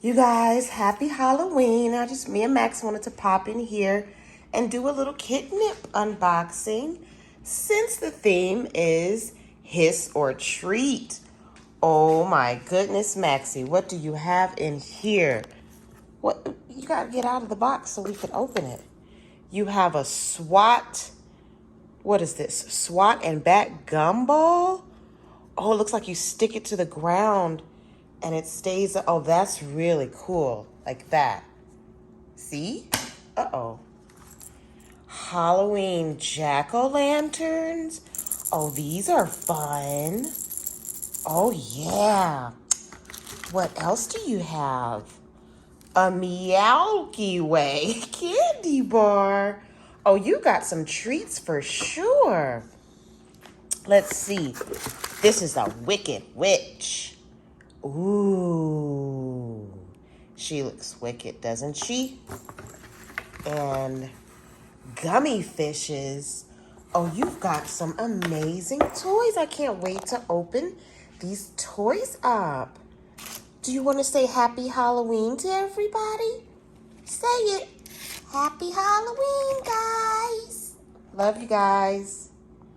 You guys, happy Halloween. Me and Max wanted to pop in here and do a little kitten unboxing since the theme is hiss or treat. Oh my goodness, Maxie, what do you have in here? What, you gotta get out of the box so we can open it. You have a SWAT, what is this? SWAT and bat gumball? Oh, it looks like you stick it to the ground and it stays. Oh, that's really cool. Like that. See? Uh-oh. Halloween jack-o'-lanterns. Oh, these are fun. Oh, yeah. What else do you have? A Meowky Way candy bar. Oh, you got some treats for sure. Let's see. This is a Wicked Witch. Ooh. She looks wicked, doesn't she? And gummy fishes. Oh, you've got some amazing toys. I can't wait to open these toys up. Do you want to say happy Halloween to everybody? Say it. Happy Halloween, guys. Love you guys.